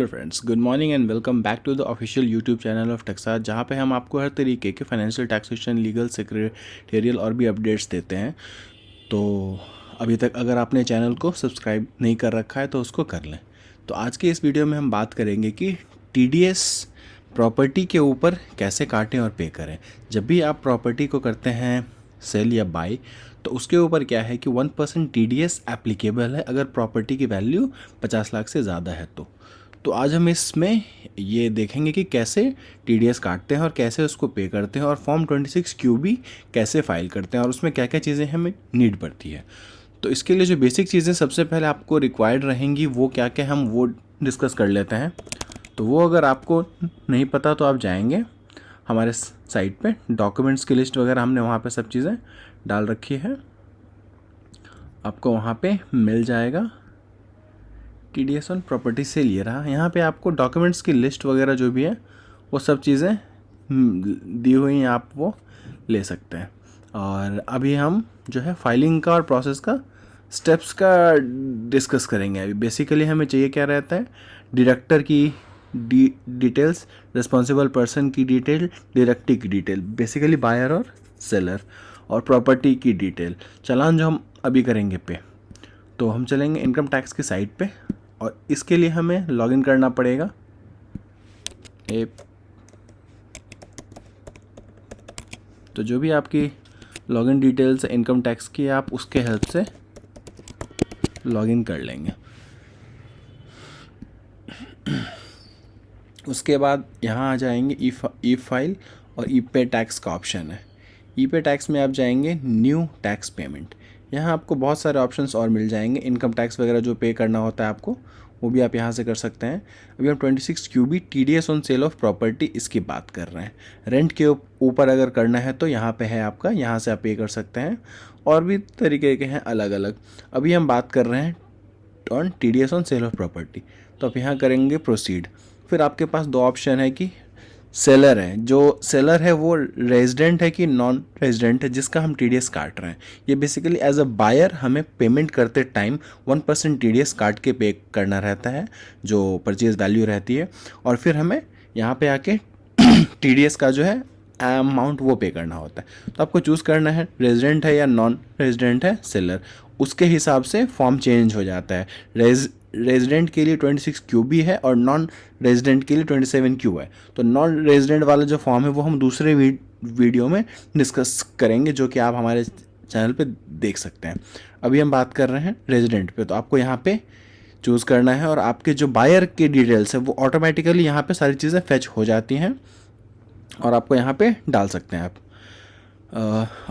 Friends, good morning and welcome back to the official YouTube channel of Taxaas, जहाँ पे हम आपको हर तरीके के फाइनेंशियल टैक्सेशन, लीगल, सेक्रेटेरियल और भी अपडेट्स देते हैं। तो अभी तक अगर आपने चैनल को सब्सक्राइब नहीं कर रखा है तो उसको कर लें। तो आज के इस वीडियो में हम बात करेंगे कि टीडीएस प्रॉपर्टी के ऊपर कैसे काटें और पे करें। जब भी आप प्रॉपर्टी को करते हैं सेल या बाय, तो उसके ऊपर क्या है कि 1% टीडीएस एप्लीकेबल है अगर प्रॉपर्टी की वैल्यू 50 लाख से ज़्यादा है तो आज हम इसमें ये देखेंगे कि कैसे टीडीएस काटते हैं और कैसे उसको पे करते हैं और फॉर्म 26 क्यूबी कैसे फाइल करते हैं और उसमें क्या क्या चीज़ें हमें नीड पड़ती है। तो इसके लिए जो बेसिक चीज़ें सबसे पहले आपको रिक्वायर्ड रहेंगी वो क्या क्या हम वो डिस्कस कर लेते हैं। तो वो अगर आपको नहीं पता तो आप जाएंगे हमारे साइट पे, डॉक्यूमेंट्स की लिस्ट वगैरह हमने वहाँ पे सब चीज़ें डाल रखी है, आपको वहाँ पे मिल जाएगा। टीडीएस ऑन प्रॉपर्टी सेल ये रहा, यहाँ पे आपको डॉक्यूमेंट्स की लिस्ट वगैरह जो भी है वो सब चीज़ें दी हुई हैं, आप वो ले सकते हैं। और अभी हम जो है फाइलिंग का और प्रोसेस का स्टेप्स का डिस्कस करेंगे। अभी बेसिकली हमें चाहिए क्या रहता है, डायरेक्टर की डिटेल्स, रिस्पॉन्सिबल पर्सन की डिटेल, डायरेक्टर की डिटेल, बेसिकली बायर और सेलर, और प्रॉपर्टी की डिटेल, चालान जो हम अभी करेंगे पे। तो हम चलेंगे इनकम टैक्स की साइट पे और इसके लिए हमें लॉगिन करना पड़ेगा। तो जो भी आपकी लॉगिन डिटेल्स है इनकम टैक्स की, आप उसके हेल्प से लॉगिन कर लेंगे। उसके बाद यहाँ आ जाएंगे ई फाइल और ई पे टैक्स का ऑप्शन है। ई पे टैक्स में आप जाएंगे न्यू टैक्स पेमेंट, यहाँ आपको बहुत सारे ऑप्शंस और मिल जाएंगे। इनकम टैक्स वगैरह जो पे करना होता है आपको, वो भी आप यहाँ से कर सकते हैं। अभी हम 26 QB TDS on sale of property इसकी बात कर रहे हैं। रेंट के ऊपर अगर करना है तो यहाँ पे है आपका, यहाँ से आप पे कर सकते हैं। और भी तरीके के हैं अलग अलग। अभी हम बात कर रहे हैं on TDS on sale of property, तो आप यहाँ करेंगे प्रोसीड। फिर आपके पास दो ऑप्शन है कि सेलर है, जो सेलर है वो रेजिडेंट है कि नॉन रेजिडेंट है जिसका हम टीडीएस काट रहे हैं। ये बेसिकली एज अ बायर हमें पेमेंट करते टाइम 1% टीडीएस काट के पे करना रहता है, जो परचेज वैल्यू रहती है। और फिर हमें यहाँ पे आके टीडीएस का जो है अमाउंट वो पे करना होता है। तो आपको चूज़ करना है रेजिडेंट है या नॉन रेजिडेंट है सेलर, उसके हिसाब से फॉर्म चेंज हो जाता है। रेजिडेंट के लिए 26 क्यूबी है और नॉन रेजिडेंट के लिए 27 क्यू है। तो नॉन रेजिडेंट वाला जो फॉर्म है वो हम दूसरे वीडियो में डिस्कस करेंगे, जो कि आप हमारे चैनल पे देख सकते हैं। अभी हम बात कर रहे हैं रेजिडेंट पे, तो आपको यहाँ पे चूज़ करना है और आपके जो बायर के डिटेल्स है वो ऑटोमेटिकली यहाँ पे सारी चीज़ें फेच हो जाती हैं और आपको यहाँ पे डाल सकते हैं आप।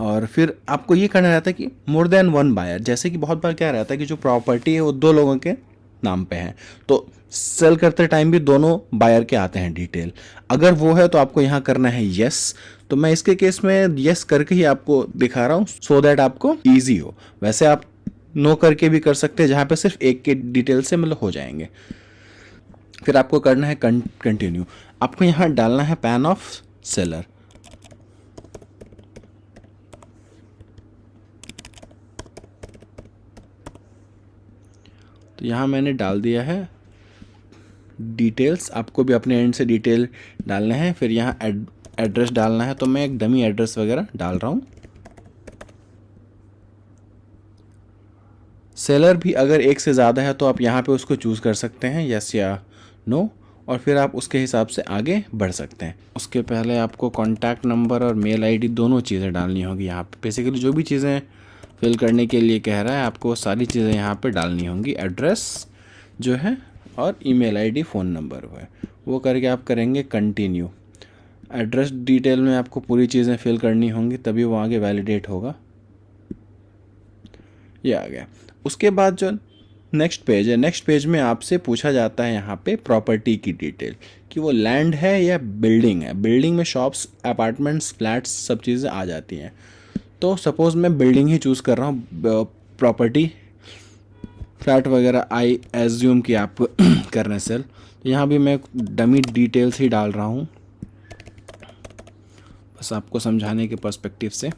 और फिर आपको ये करना रहता है कि मोर देन वन बायर, जैसे कि बहुत बार क्या रहता है कि जो प्रॉपर्टी है वो दो लोगों के नाम पे है, तो सेल करते टाइम भी दोनों बायर के आते हैं डिटेल। अगर वो है तो आपको यहाँ करना है यस। तो मैं इसके केस में यस करके ही आपको दिखा रहा हूँ सो दैट आपको ईजी हो। वैसे आप नो करके भी कर सकते हैं, जहाँ पे सिर्फ एक के डिटेल से मतलब हो जाएंगे। फिर आपको करना है कंटिन्यू। आपको यहाँ डालना है पैन ऑफ सेलर। तो यहाँ मैंने डाल दिया है डिटेल्स, आपको भी अपने एंड से डिटेल डालना है। फिर यहाँ एड्रेस डालना है, तो मैं एक डमी एड्रेस वगैरह डाल रहा हूँ। सेलर भी अगर एक से ज़्यादा है तो आप यहाँ पे उसको चूज़ कर सकते हैं यस या नो, और फिर आप उसके हिसाब से आगे बढ़ सकते हैं। उसके पहले आपको कॉन्टैक्ट नंबर और मेल आईडी दोनों चीज़ें डालनी होगी। यहाँ पे बेसिकली जो भी चीज़ें फिल करने के लिए कह रहा है आपको सारी चीज़ें यहाँ पे डालनी होंगी। एड्रेस जो है और ईमेल आईडी, फ़ोन नंबर वो करके आप करेंगे कंटिन्यू। एड्रेस डिटेल में आपको पूरी चीज़ें फिल करनी होंगी, तभी वो आगे वैलिडेट होगा। ये आ गया। उसके बाद जो नेक्स्ट पेज है, नेक्स्ट पेज में आपसे पूछा जाता है यहाँ पे प्रॉपर्टी की डिटेल, कि वो लैंड है या बिल्डिंग है। बिल्डिंग में शॉप्स, अपार्टमेंट्स, फ्लैट्स सब चीज़ें आ जाती हैं। तो सपोज़ मैं बिल्डिंग ही चूज़ कर रहा हूँ, प्रॉपर्टी फ्लैट वगैरह आई एज्यूम कि आप कर रहे हैं सेल। तो यहाँ भी मैं डमी डिटेल्स ही डाल रहा हूँ, बस आपको समझाने के पर्सपेक्टिव से।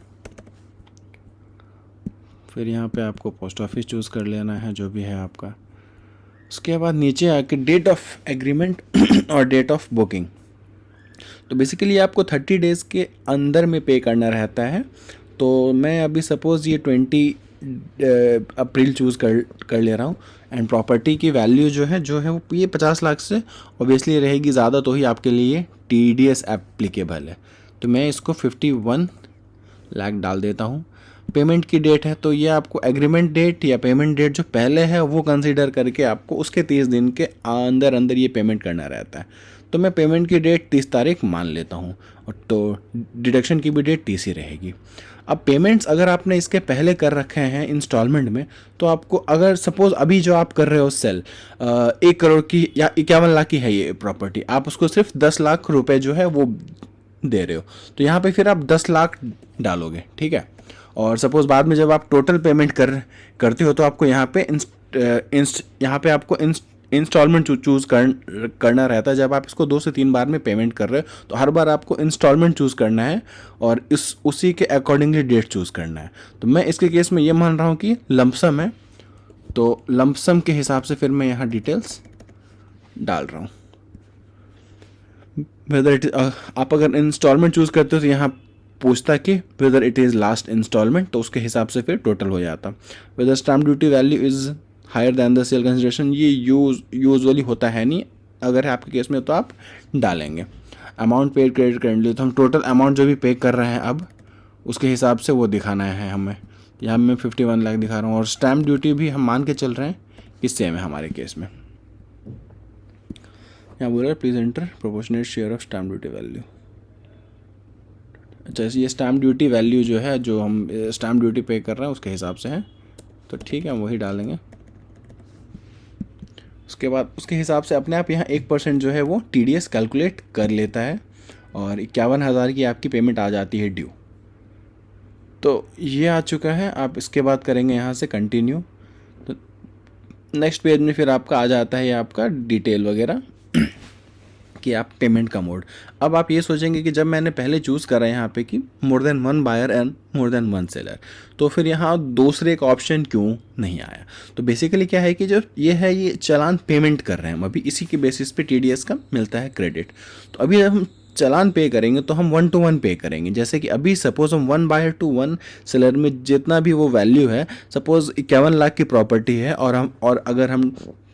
फिर यहाँ पे आपको पोस्ट ऑफिस चूज़ कर लेना है, जो भी है आपका। उसके बाद नीचे आके डेट ऑफ एग्रीमेंट और डेट ऑफ बुकिंग। तो बेसिकली आपको 30 डेज़ के अंदर में पे करना रहता है। तो मैं अभी सपोज़ ये 20 अप्रैल चूज़ कर ले रहा हूँ। एंड प्रॉपर्टी की वैल्यू जो है वो ये 50 लाख से ऑब्वियसली रहेगी ज़्यादा, तो ही आपके लिए TDS एप्लीकेबल है। तो मैं इसको 51 लाख डाल देता हूँ। पेमेंट की डेट है तो ये आपको एग्रीमेंट डेट या पेमेंट डेट जो पहले है वो कंसीडर करके आपको उसके 30 दिन के अंदर अंदर ये पेमेंट करना रहता है। तो मैं पेमेंट की डेट 30 तारीख मान लेता हूँ, और तो डिडक्शन की भी डेट 30 ही रहेगी। अब पेमेंट्स अगर आपने इसके पहले कर रखे हैं इंस्टॉलमेंट में, तो आपको अगर सपोज़ अभी जो आप कर रहे हो सेल 1 करोड़ की या 51 लाख की है ये प्रॉपर्टी, आप उसको सिर्फ 10 लाख रुपए जो है वो दे रहे हो, तो यहाँ पे फिर आप 10 लाख डालोगे, ठीक है। और सपोज़ बाद में जब आप टोटल पेमेंट करते हो तो आपको यहाँ पे यहाँ पे आपको इंस्टॉलमेंट चूज़ करना रहता है। जब आप इसको 2 से 3 बार में पेमेंट कर रहे हो तो हर बार आपको इंस्टॉलमेंट चूज़ करना है और उसी के अकॉर्डिंगली डेट चूज़ करना है। तो मैं इसके केस में ये मान रहा हूँ कि लमसम है, तो लमसम के हिसाब से फिर मैं यहाँ डिटेल्स डाल रहा हूँ। वेदर इट आप अगर इंस्टॉलमेंट चूज़ करते हो तो यहाँ पूछता कि whether it is last instalment, तो उसके हिसाब से फिर टोटल हो जाता। Whether stamp duty value is higher than the sale consideration, ये यूजुअली होता है नहीं, अगर है आपके केस में तो आप डालेंगे। अमाउंट पेड क्रेडिट करेंटली, तो हम टोटल अमाउंट जो भी पे कर रहे हैं अब उसके हिसाब से वो दिखाना है हमें। यहाँ मैं 51 लाख दिखा रहा हूँ, और स्टैम्प ड्यूटी भी हम मान के चल रहे हैं कि सेम है हमारे केस में। यहाँ बोल रहा है please enter proportionate share of stamp duty value. अच्छा, ये स्टैम्प ड्यूटी वैल्यू जो है, जो हम स्टैम्प ड्यूटी पे कर रहे हैं उसके हिसाब से है, तो ठीक है हम वही डालेंगे। उसके बाद उसके हिसाब से अपने आप यहाँ 1% जो है वो TDS कैलकुलेट कर लेता है, और 51,000 की आपकी पेमेंट आ जाती है ड्यू। तो ये आ चुका है। आप इसके बाद करेंगे यहाँ से कंटिन्यू, तो नेक्स्ट पेज में फिर आपका आ जाता है आपका डिटेल वगैरह कि आप पेमेंट का मोड। अब आप ये सोचेंगे कि जब मैंने पहले चूज़ करा यहाँ पे कि more than 1 buyer and more than 1 seller, तो फिर यहाँ दूसरे एक ऑप्शन क्यों नहीं आया। तो बेसिकली क्या है कि जो ये है ये चालान पेमेंट कर रहे हैं हम अभी, इसी के बेसिस पे TDS का मिलता है क्रेडिट। तो अभी जब हम चालान पे करेंगे तो हम 1 to 1 पे करेंगे। जैसे कि अभी सपोज हम 1 बायर टू 1 सेलर में जितना भी वो वैल्यू है, सपोज 51 लाख की प्रॉपर्टी है, और अगर हम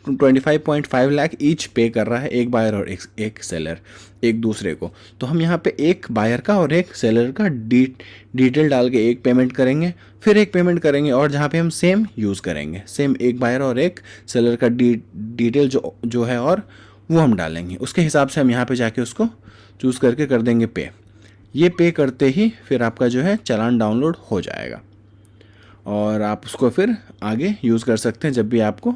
25.5 लाख ईच पे कर रहा है एक बायर और एक सेलर एक दूसरे को, तो हम यहाँ पे एक बायर का और एक सेलर का डिटेल डाल के एक पेमेंट करेंगे, फिर एक पेमेंट करेंगे, और जहाँ पे हम सेम यूज़ करेंगे, सेम एक बायर और एक सेलर का डिटेल जो है और वो हम डालेंगे। उसके हिसाब से हम यहाँ पे जाके उसको चूज़ करके कर देंगे पे। ये पे करते ही फिर आपका जो है चालान डाउनलोड हो जाएगा, और आप उसको फिर आगे यूज़ कर सकते हैं जब भी आपको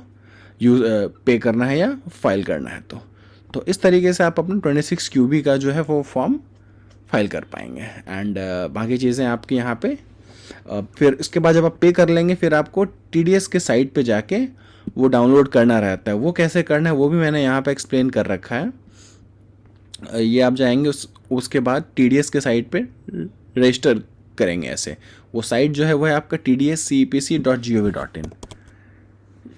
पे करना है या फाइल करना है। तो इस तरीके से आप अपना 26 QB का जो है वो फॉर्म फाइल कर पाएंगे। एंड बाकी चीज़ें आपकी यहाँ पे फिर इसके बाद जब आप पे कर लेंगे फिर आपको TDS के साइट पे जाके वो डाउनलोड करना रहता है। वो कैसे करना है वो भी मैंने यहाँ पे एक्सप्लेन कर रखा है। ये आप जाएंगे उसके बाद TDS के साइट पे रजिस्टर करेंगे। ऐसे वो साइट जो है वो है आपका tdscepc.gov.in।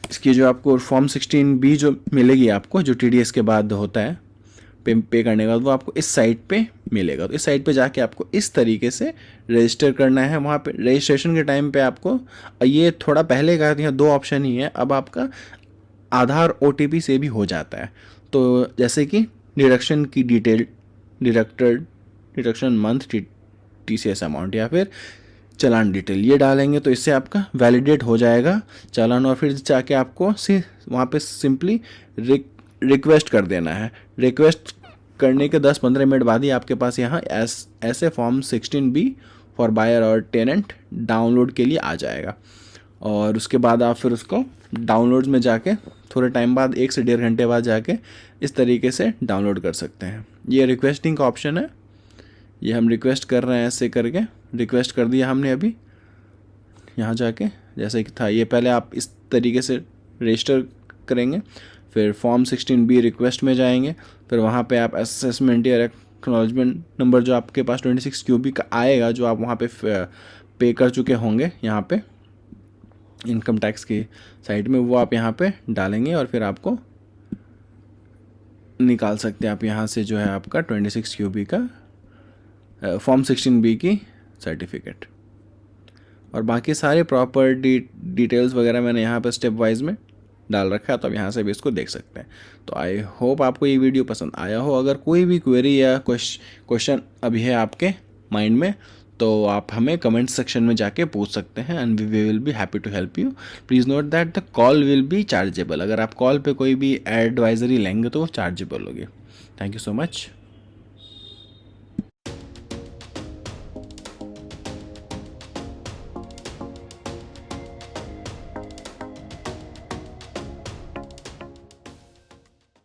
इसकी जो आपको फॉर्म 16B जो मिलेगी आपको, जो TDS के बाद होता है पे करने के बाद, वो आपको इस साइट पे मिलेगा। तो इस साइट पे जाके आपको इस तरीके से रजिस्टर करना है। वहाँ पे रजिस्ट्रेशन के टाइम पे आपको ये थोड़ा पहले का यहाँ 2 ऑप्शन ही है, अब आपका आधार OTP से भी हो जाता है। तो जैसे कि डिडक्शन की detail, deduction month, TCS amount या फिर चालान डिटेल, ये डालेंगे तो इससे आपका वैलिडेट हो जाएगा चालान, और फिर जाके आपको वहाँ पे सिंपली रिक्वेस्ट कर देना है। रिक्वेस्ट करने के 10-15 मिनट बाद ही आपके पास यहाँ ऐसे फॉर्म 16B फॉर बायर और टेनेंट डाउनलोड के लिए आ जाएगा, और उसके बाद आप फिर उसको डाउनलोड्स में जाके थोड़े टाइम बाद 1 से 1.5 घंटे बाद जाके इस तरीके से डाउनलोड कर सकते हैं। ये रिक्वेस्टिंग का ऑप्शन है, ये हम रिक्वेस्ट कर रहे हैं। ऐसे करके रिक्वेस्ट कर दिया हमने अभी यहाँ जाके, जैसे कि था ये पहले आप इस तरीके से रजिस्टर करेंगे, फिर फॉर्म 16B रिक्वेस्ट में जाएंगे, फिर वहाँ पे आप असेसमेंट या एक्नॉलेजमेंट नंबर जो आपके पास 26 QB का आएगा, जो आप वहाँ पे कर चुके होंगे यहाँ पे, इनकम टैक्स की साइट में, वो आप यहाँ पे डालेंगे और फिर आपको निकाल सकते हैं आप यहाँ से जो है आपका 26 QB का फॉर्म 16B की सर्टिफिकेट। और बाकी सारे प्रॉपर डिटेल्स वगैरह मैंने यहाँ पर स्टेप वाइज में डाल रखा है, तो आप यहाँ से भी इसको देख सकते हैं। तो आई होप आपको ये वीडियो पसंद आया हो। अगर कोई भी क्वेरी या क्वेश्चन अभी है आपके माइंड में, तो आप हमें कमेंट सेक्शन में जाके पूछ सकते हैं and we will be happy to help you. Please note that the call will be chargeable. अगर आप कॉल पे कोई भी एडवाइजरी लेंगे तो वो चार्जेबल होगी। Thank you so much.